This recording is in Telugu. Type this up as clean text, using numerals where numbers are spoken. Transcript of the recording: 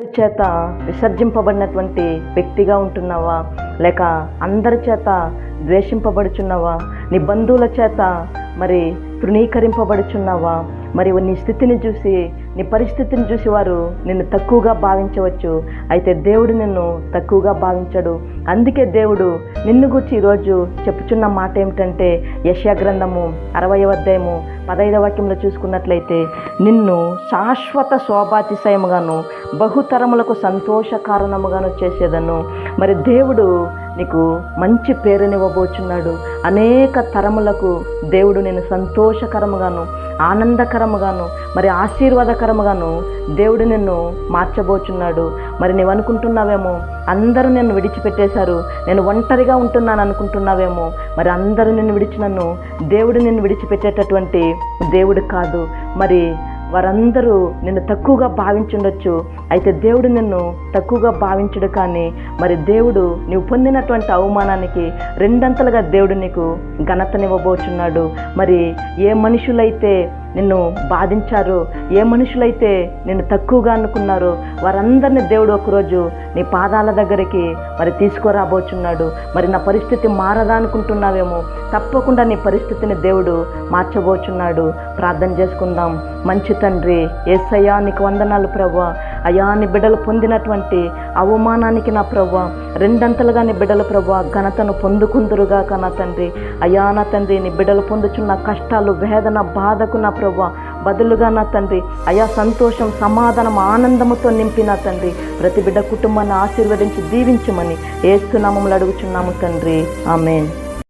చేత విసర్జింపబడినటువంటి వ్యక్తిగా ఉంటున్నావా, లేక అందరి చేత ద్వేషింపబడుచున్నావా, నీ బంధువుల చేత మరి తృణీకరింపబడుచున్నావా? మరి నీ స్థితిని చూసి, నీ పరిస్థితిని చూసి వారు నిన్ను తక్కువగా భావించవచ్చు. అయితే దేవుడు నిన్ను తక్కువగా భావించడు. అందుకే దేవుడు నిన్ను గురించి ఈరోజు చెప్పుచున్న మాట ఏమిటంటే, యెషయా గ్రంథము 60వ అధ్యాయము 15వ వాక్యంలో చూసుకున్నట్లయితే, నిన్ను శాశ్వత శోభాతిశయముగాను బహుతరములకు సంతోష కారణముగాను చేసేదను. మరి దేవుడు నీకు మంచి పేరునివ్వబోచున్నాడు. అనేక తరములకు దేవుడు నేను సంతోషకరముగాను, ఆనందకరముగాను, మరి ఆశీర్వాదకరముగాను దేవుడు నిన్ను మార్చబోచున్నాడు. మరి నీవు అనుకుంటున్నావేమో, అందరూ నిన్ను విడిచిపెట్టేశారు, నేను ఒంటరిగా ఉంటున్నాను అనుకుంటున్నావేమో. మరి అందరూ నిన్ను విడిచినను దేవుడు నిన్ను విడిచిపెట్టేటటువంటి దేవుడు కాదు. మరి వారందరూ నిన్ను తక్కువగా భావించుండొచ్చు. అయితే దేవుడు నిన్ను తక్కువగా భావించడు. కానీ మరి దేవుడు నీవు పొందినటువంటి అవమానానికి రెండంతలుగా దేవుడు నీకు ఘనతనివ్వబోచున్నాడు. మరి ఏ మనుషులైతే నిన్ను బాధించారో, ఏ మనుషులైతే నిన్ను తక్కువగా అనుకున్నారో, వారందరినీ దేవుడు ఒకరోజు నీ పాదాల దగ్గరికి మరి తీసుకురాబోచున్నాడు. మరి నా పరిస్థితి మారదా అనుకుంటున్నావేమో, తప్పకుండా నీ పరిస్థితిని దేవుడు మార్చబోచున్నాడు. ప్రార్థన చేసుకుందాం. మంచి తండ్రి యేసయ్యా, నీకు వందనాలు ప్రభువా. అయా, నీ బిడ్డలు పొందినటువంటి అవమానానికి నా ప్రభువా రెండంతలుగా నీ బిడ్డలు ప్రభువా ఘనతను పొందుకుందురుగాక నా తండ్రి. అయా నా తండ్రి, నీ బిడ్డలు పొందుచున్న కష్టాలు, వేదన, బాధకు నా ప్రభువా బదులుగా నా తండ్రి అయా సంతోషం, సమాధానం, ఆనందముతో నింపి నా తండ్రి ప్రతి బిడ్డ కుటుంబాన్ని ఆశీర్వదించి దీవించమని యేసు నామములో అడుగుచున్నాము తండ్రి. ఆమేన్.